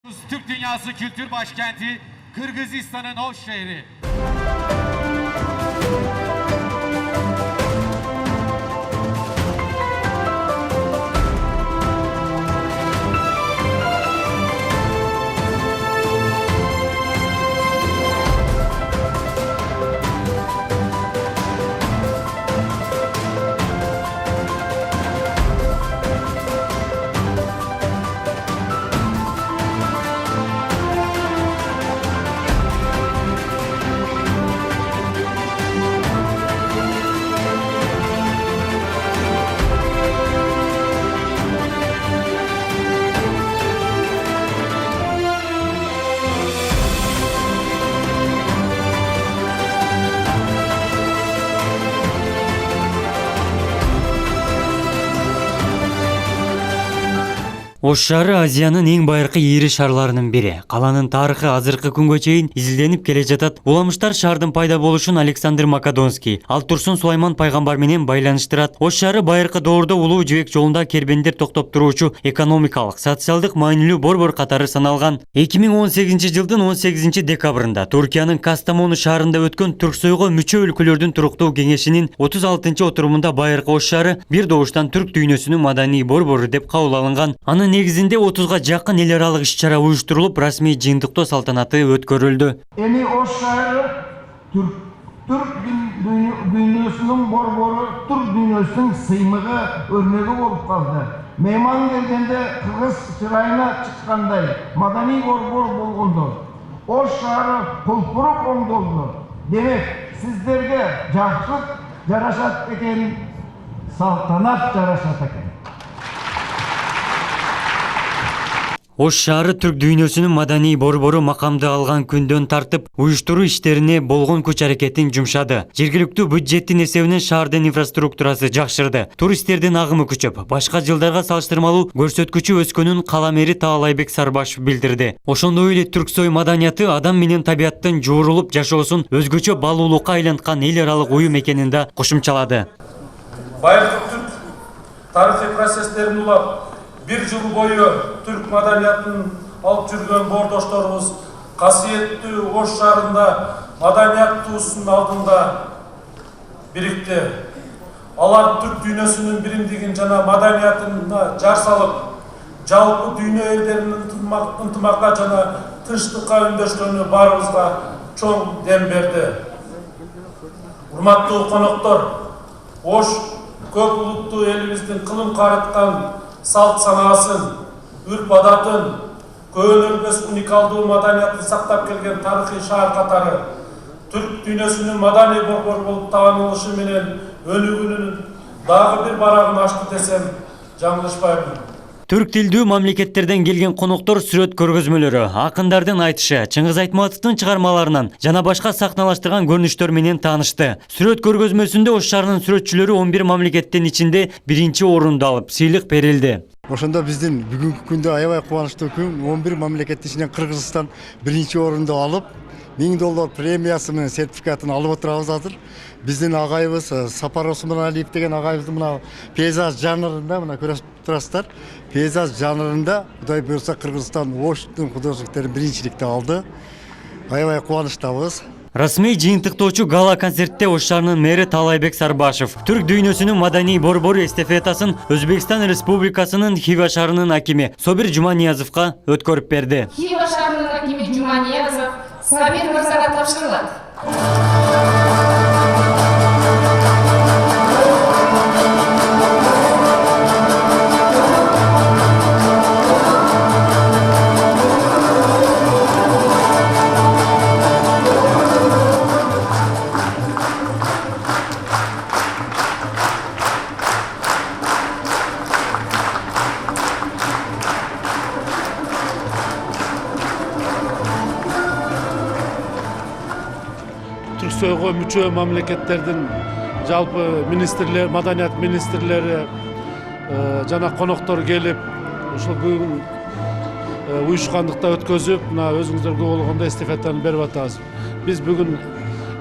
Türk Dünyası Kültür Başkenti, Kırgızistan'ın Oş şehri. Ош шаары Азиянын эң байыркы ири шаарларынын бири. Каланын тарыхы азыркы күнгө чейин изилденип келе жатат. Уламыштар шаардын пайда болушун Александр Македонский, ал Турсун Сулайман пайгамбар менен байланыштырат. Ош шаары байыркы доордо улуу жибек жолунда кербендер токтоп туруучу экономикалык, социалдык маанилүү борбор катары саналган. 2018-жылдын 18-декабрында Туркиянын Кастамону шаарында өткөн Түрксойго мүчө өлкөлөрдүн туруктуу кеңешинин 36-отурумунда байыркы Ош шаары бир добуштан түрк дүйнөсүнүн маданий борбору деп кабыл алынган. Анын негизинде 30га жакын эл аралык иш-чара уюштурулуп, расмий жыйынтыктоо салтанаты өткөрүлдү. Эми Ош шаары түрк дүйнөсүнүн борбору, түрк дүйнөсүнүн сыймыгы, өрнөгү болуп калды. Мейман келгенде кыргыз чырайына чыккандай маданий борбор болгондо, Ош шаары пулпуруп оңдолду. Демек, сиздерге жакшылык жарашат экен, салтанат жарашат экен. Ош шаары түрк дүйнөсүнүн маданий борбору макамды алган күндөн тартып, уюштуруу иштерине болгон күч аракетин жумшады. Жергиликтүү бюджеттин эсебинен шаардын инфраструктурасы жакшырды. Туристтердин агымы күчөп, башка жылдарга салыштырмалуу көрсөткүчү өскөнүн кала мэри Таалайбек Сарбашев билдирди. Ошондой эле Түрксой маданияты адам менен табияттын жуурулуп жашоосун өзгөчө баалуулукка айланткан эл аралык уюм экенин да кошумчалады. Байыркы түрк тарыхый процесстерин улап, bir жыл бою түрк маданиятын алып жүргөн боордошторубуз касиеттүү Ош шаарында маданият туусунун алдында бирикти. Алар түрк дүйнөсүнүн биримдигин жана маданиятына жар салып, жалпы дүйнө элдеринин ынтымакка жана тынчтыкка үндөшкөнү баарыбызга чоң дем берди. Урматтуу коноктор, Ош көп улуттуу элибиздин кылым карыткан салт санаасын, үрп адатын, көөнөлбөс уникалдуу маданиятын сактап келген тарыхый шаар катары түрк дүйнөсүнүн маданий борбору болуп таанылышы менен өнүгүүнүн дагы бир барагын ачты десем жаңылышпаймын. Түрк тилдүү мамлекеттерден келген коноктор сүрөт көргөзмөлөрү, акындардын айтышы, Чыңгыз Айтматовдун чыгармаларынан жана башка сахналаштырган көрүнүштөр менен таанышты. Сүрөт көргөзмөсүндө Ош шаарынын сүрөтчүлөрү 11 мамлекеттин ичинде биринчи орунду алып, сыйлык берилди. Ошондо биздин бүгүнкү күндө аябай кубанычтуу күн. 11 мамлекеттин ичинен Кыргызстан биринчи орунду алып, $1000 премиясы менен сертификатын алып отурабыз азыр. Биздин агайыбыз Сапар Осмоналиев деген агайыбыздын мына пейзаж жанрында, мына көрүп турасыздар. Пейзаж жанрында Кудай буйрса Кыргызстан Оштун художниктерин биринчиликти алды. Аябай кубанычтабыз. Расмий жыйынтыктоочу гала концертте Ош шаарынын мэри Таалайбек Сарбашев түрк дүйнөсүнүн маданий борбору эстафетасын Өзбекстан Республикасынын Хива шаарынын акими Собир Жуманиязовго өткөрүп берди. Хива шаарынын акими Жуманиязов Сабир мырзага тапшырылат. Түрксойго мүчө мамлекеттердин жалпы министрлер, маданият министрлери жана коноктор келип, ушул бүгүн уюшкандыкта өткөзүп, мына өзүңүздөргө болгондо эстафетаны берип атабыз. Биз бүгүн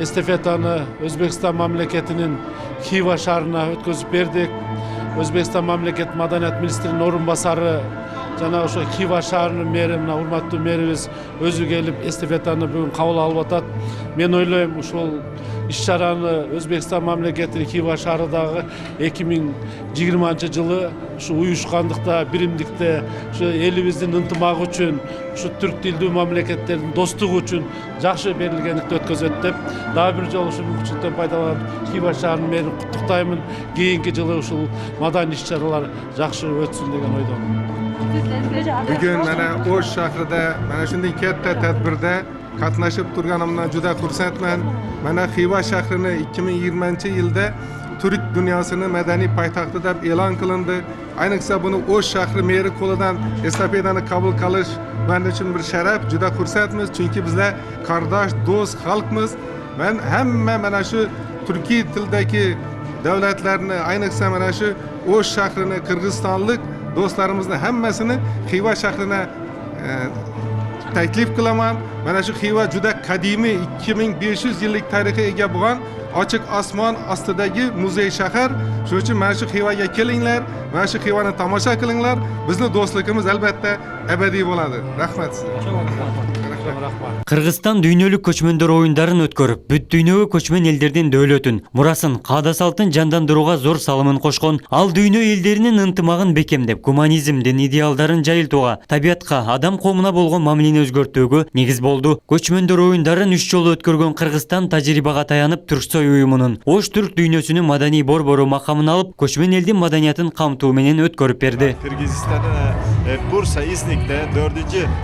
эстафетаны Өзбекстан мамлекетинин Хива шаарына өткөзүп бердик. Өзбекстан мамлекет маданият министринин орун басары жана ошо Хива шаарынын мэри мына урматтуу мэрибиз өзү келип эстафетаны бүгүн кабыл алып атат. Мен ойлойм ушул иш-чараны Өзбекстан мамлекетинин Хива шаарындагы 2020 жылы ушу уюшкандыкта, биримдикте, ушу элибиздин ынтымагы үчүн, ушу түрк тилдүү мамлекеттердин достугу үчүн жакшы берилгендикти өткөзөт деп, дагы бир жолу ушул мүмкүнчүлүктөн пайдаланып Хива шаарынын мэрин куттуктаймын. Кийинки жылы ушул маданий иш-чаралар жакшы өтсүн деген ойдомун. Бүгін mana Oş şahrida mana shunday katta tadbirda qatnashib turganimdan juda xursandman. Mana Xiva shahrini 2020-yilda Turk dunyosining madaniy poytaxti deb e'lon qilindi. Ayniqsa buni Oş shahri meri qo'lidan estafetani qabul qilish men uchun bir sharaf. Juda xursandmiz, chunki bizlar qardosh, do'st xalqmiz. Men hamma mana shu turkiy tildagi davlatlarni, ayniqsa mana shu Oş shahrini qirg'izistonlik do'stlarimizni hammasini Xiva shahrina taklif qilaman. Mana shu Xiva juda qadimiy 2500 yillik tarixga ega bo'lgan ochiq osmon ostidagi muzey shahar. Shuning uchun mana shu Xivaga kelinglar, mana shu Xivani tomosha qilinglar. Bizning do'stligimiz albatta abadiy bo'ladi. Rahmat sizlarga. Кыргызстан дүйнөлүк көчмөндөр оюндарын өткөрүп, бүт дүйнөгө көчмөн элдердин дөөлөтүн, мурасын, каада салтын жандандырууга зор салымын кошкон, ал дүйнө элдеринин ынтымагын бекемдеп, гуманизмдин идеалдарын жайылтууга, табиятка, адам коомуна болгон мамилени өзгөртүүгө негиз болду. Көчмөндөр оюндарын 3 жолу өткөргөн Кыргызстан тажрыйбага таянып, Түрксой уюмунун Ош түрк дүйнөсүнүн маданий борбору макамын алып, көчмөн элдин маданиятын камтуу менен өткөрүп берди. Kırgızistan'ın Bursa İznik'te 4.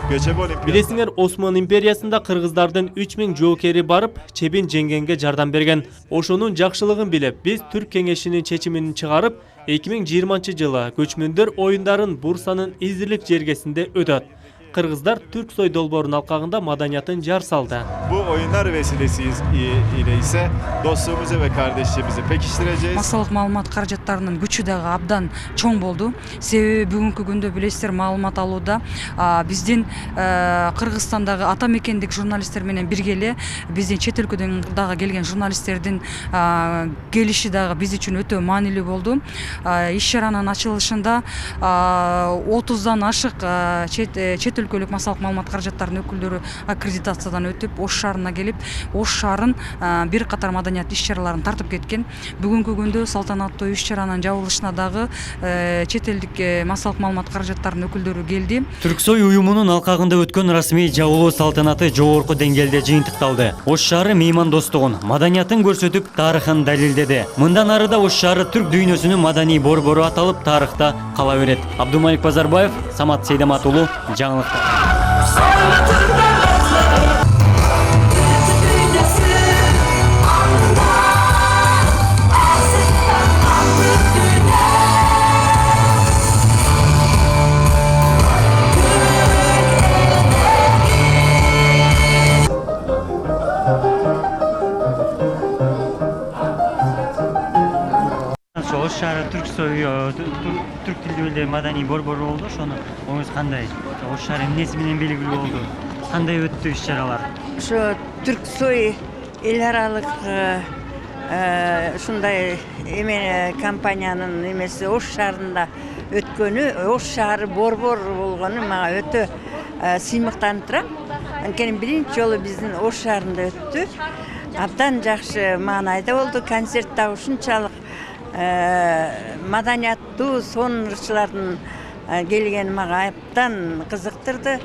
Göçebe Olimpiyatı. Билесиңер, Осман империясында кыргыздардын 3000 жоокери барып, чебин жеңгенге жардам берген. Ошонун жакшылыгын билип, биз Түрк кеңешинин чечимин чыгарып, 2020 жылы көчмөндөр оюндарын Бурсанын Изирлик жергесинде өтөт. Kırgızlar Türksoy dolborun alkağında madaniyatın jar saldı. Bu oyunlar vesilesiyle ise dostluğumuzu ve kardeşliğimizi pekiştireceğiz. Масалык маалымат каражаттарынын күчү дагы абдан чоң болду. Себеби бүгүнкү күндө билесиздер, маалымат алууда биздин Кыргызстандагы ата мекендик журналисттер менен бирге эле биздин чет өлкөдөн дагы келген журналисттердин келиши дагы биз үчүн өтө маанилүү болду. Иш-чаранын ачылышында 30дан ашык чет өлкөлүк масалык маалымат каражаттарынын өкүлдөрү аккредитациядан өтүп, Ош шаарына келип, Ош шаарын бир катар маданият иш-чараларын тартып кеткен. Бүгүнкү күндө салтанаттуу иш-чаранын жабылышына дагы чет элдик масалык маалымат каражаттарынын өкүлдөрү келди. Түрксой уюмунун алкагында өткөн расмий жабылуу салтанаты жогорку деңгээлде жыйынтыкталды. Ош шаары меймандостугун, маданиятын көрсөтүп, тарыхын далилдеди. Мындан ары да Ош шаары түрк дүйнөсүнүн маданий борбору аталып, тарыхта кала берет. Абдумалик Базарбаев, Самат Сейдамат уулу, жаңылыктар. Ош шаары Түрксой түрк тилдүү маданий борбору болду. Ошону оңуз кандай? Ош шаары эмнеси менен белгилүү болду? Кандай өттү иш-чаралар? Ошо Түрксой эл аралык ушундай компаниянын эмеси Ош шаарында өткөнү, Ош шаары борбор болгону мага өтө сыймыктанып турат. Анткени биринчи жолу биздин Ош шаарында өттү. Абдан жакшы маанайда болду. Концерт дагы ушунчалык маданияттуу сонунчулардын келгени мага абдан кызыктырды.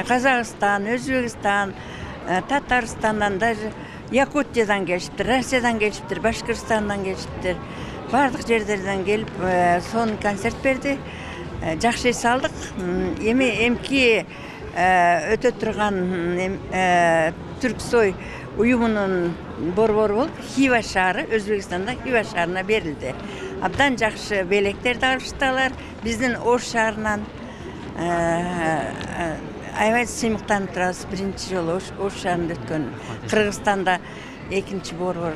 Казакстан, Өзбекстан, Татарстандан, даже Якутиядан келишиптир, Россиядан келишиптир, Башкырстандан келишиптир. Бардык жерлерден келип сон концерт берди. Жакшы эс алдык. Эмки өтө турган Түрксой уюмунун борбору болуп, Хива шаары, Өзбекстанда Хива шаарына берилди. Абдан жакшы белектерди алыштылар. Биздин Ош шаарынан аябай сыймыктанып турабыз. Биринчи жолу Ош шаарында өткөн. Кыргызстанда экинчи борбор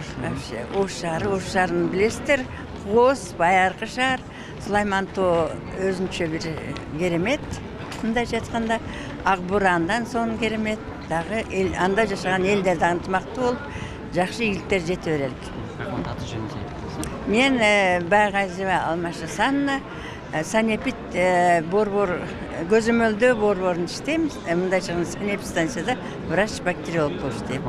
Ош шаарын билесиздер. Кооз, Баяркы шаар, Сулаймантоо өзүнчө бир керемет. Мындай жатканда Акбурандан соң керемет. Дагы анда жашаган элдер дагы ынтымактуу болуп, жакшы ийгиликтер жете берели. Мен Байгазиева Алмаша Санна, санепит борбор көзөмөлдөө борборун иштейм. Мындай санепит станцияда врач бактериолог болуп иштейм.